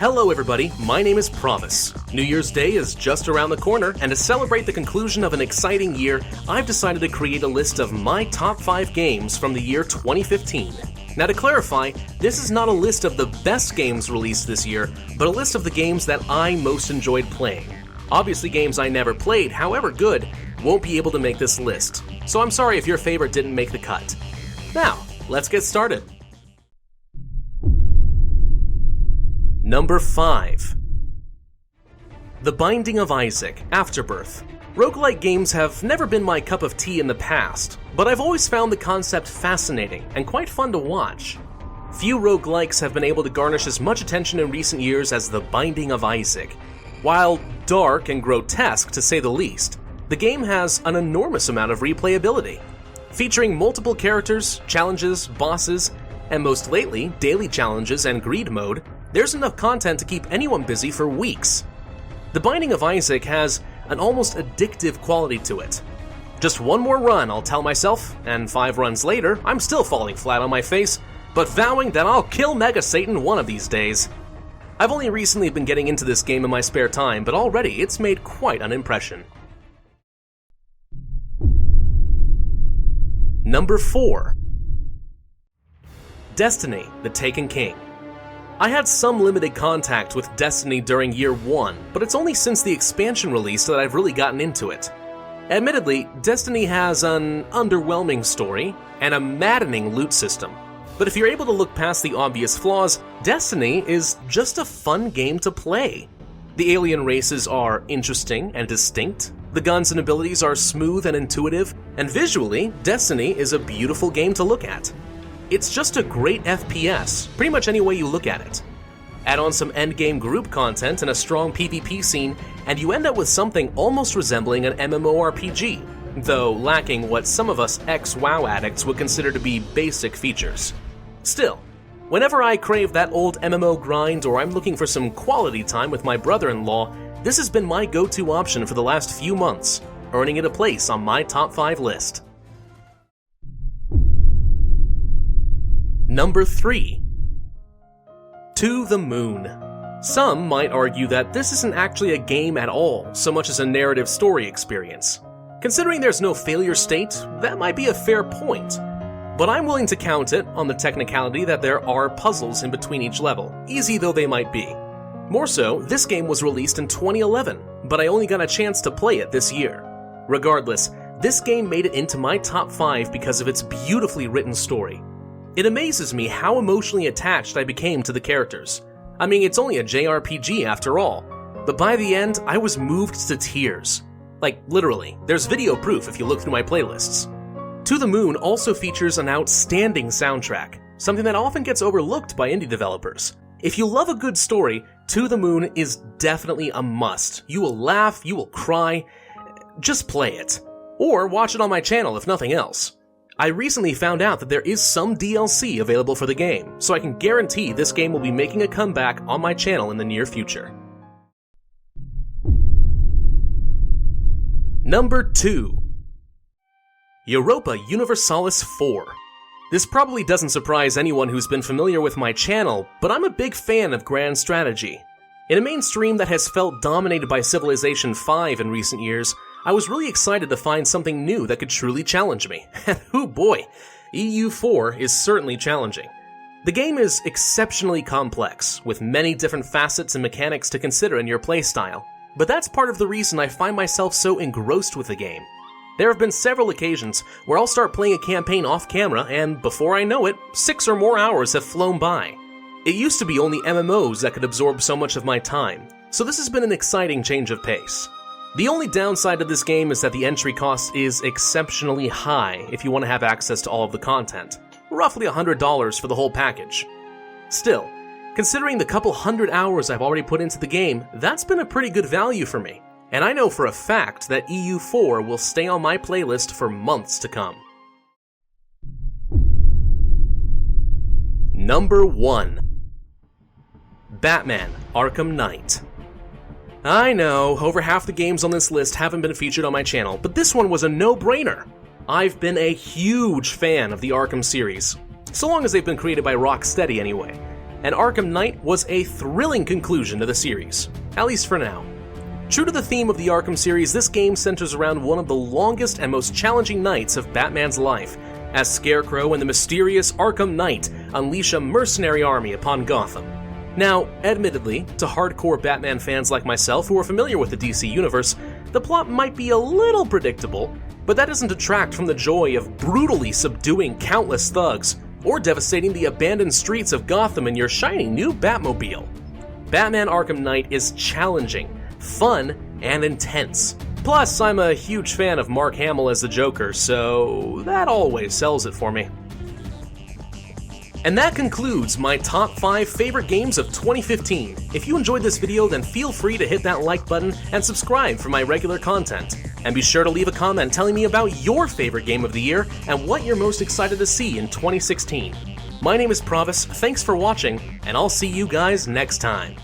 Hello everybody, my name is Pravus. New Year's Day is just around the corner, and to celebrate the conclusion of an exciting year, I've decided to create a list of my top 5 games from the year 2015. Now to clarify, this is not a list of the best games released this year, but a list of the games that I most enjoyed playing. Obviously games I never played, however good, won't be able to make this list, so I'm sorry if your favorite didn't make the cut. Now, let's get started. Number 5. The Binding of Isaac, Afterbirth. Roguelike games have never been my cup of tea in the past, but I've always found the concept fascinating and quite fun to watch. Few roguelikes have been able to garnish as much attention in recent years as The Binding of Isaac. While dark and grotesque to say the least, the game has an enormous amount of replayability. Featuring multiple characters, challenges, bosses, and most lately, daily challenges and greed mode, there's enough content to keep anyone busy for weeks. The Binding of Isaac has an almost addictive quality to it. Just one more run, I'll tell myself, and 5 runs later, I'm still falling flat on my face, but vowing that I'll kill Mega Satan one of these days. I've only recently been getting into this game in my spare time, but already it's made quite an impression. Number 4. Destiny, the Taken King. I had some limited contact with Destiny during year 1, but it's only since the expansion release that I've really gotten into it. Admittedly, Destiny has an underwhelming story and a maddening loot system, but if you're able to look past the obvious flaws, Destiny is just a fun game to play. The alien races are interesting and distinct, the guns and abilities are smooth and intuitive, and visually, Destiny is a beautiful game to look at. It's just a great FPS, pretty much any way you look at it. Add on some endgame group content and a strong PvP scene, and you end up with something almost resembling an MMORPG, though lacking what some of us ex-WoW addicts would consider to be basic features. Still, whenever I crave that old MMO grind or I'm looking for some quality time with my brother-in-law, this has been my go-to option for the last few months, earning it a place on my top 5 list. Number 3. To the Moon. Some might argue that this isn't actually a game at all, so much as a narrative story experience. Considering there's no failure state, that might be a fair point. But I'm willing to count it on the technicality that there are puzzles in between each level, easy though they might be. More so, this game was released in 2011, but I only got a chance to play it this year. Regardless, this game made it into my top 5 because of its beautifully written story. It amazes me how emotionally attached I became to the characters. I mean, it's only a JRPG after all, but by the end, I was moved to tears. Like, literally, there's video proof if you look through my playlists. To the Moon also features an outstanding soundtrack, something that often gets overlooked by indie developers. If you love a good story, To the Moon is definitely a must. You will laugh, you will cry, just play it. Or watch it on my channel if nothing else. I recently found out that there is some DLC available for the game, so I can guarantee this game will be making a comeback on my channel in the near future. Number 2. Europa Universalis 4. This probably doesn't surprise anyone who's been familiar with my channel, but I'm a big fan of grand strategy. In a mainstream that has felt dominated by Civilization V in recent years, I was really excited to find something new that could truly challenge me. And oh boy, EU4 is certainly challenging. The game is exceptionally complex, with many different facets and mechanics to consider in your playstyle, but that's part of the reason I find myself so engrossed with the game. There have been several occasions where I'll start playing a campaign off camera, and before I know it, 6 or more hours have flown by. It used to be only MMOs that could absorb so much of my time, so this has been an exciting change of pace. The only downside of this game is that the entry cost is exceptionally high if you want to have access to all of the content, roughly $100 for the whole package. Still, considering the couple hundred hours I've already put into the game, that's been a pretty good value for me, and I know for a fact that EU4 will stay on my playlist for months to come. Number 1. Batman: Arkham Knight. I know, over half the games on this list haven't been featured on my channel, but this one was a no-brainer. I've been a huge fan of the Arkham series, so long as they've been created by Rocksteady anyway. and Arkham Knight was a thrilling conclusion to the series, at least for now. True to the theme of the Arkham series, this game centers around one of the longest and most challenging nights of Batman's life, as Scarecrow and the mysterious Arkham Knight unleash a mercenary army upon Gotham. Now, admittedly, to hardcore Batman fans like myself who are familiar with the DC universe, the plot might be a little predictable, but that doesn't detract from the joy of brutally subduing countless thugs or devastating the abandoned streets of Gotham in your shiny new Batmobile. Batman Arkham Knight is challenging, fun, and intense. Plus, I'm a huge fan of Mark Hamill as the Joker, so that always sells it for me. And that concludes my top 5 favorite games of 2015. If you enjoyed this video, then feel free to hit that like button and subscribe for my regular content. And be sure to leave a comment telling me about your favorite game of the year and what you're most excited to see in 2016. My name is Pravus, thanks for watching, and I'll see you guys next time.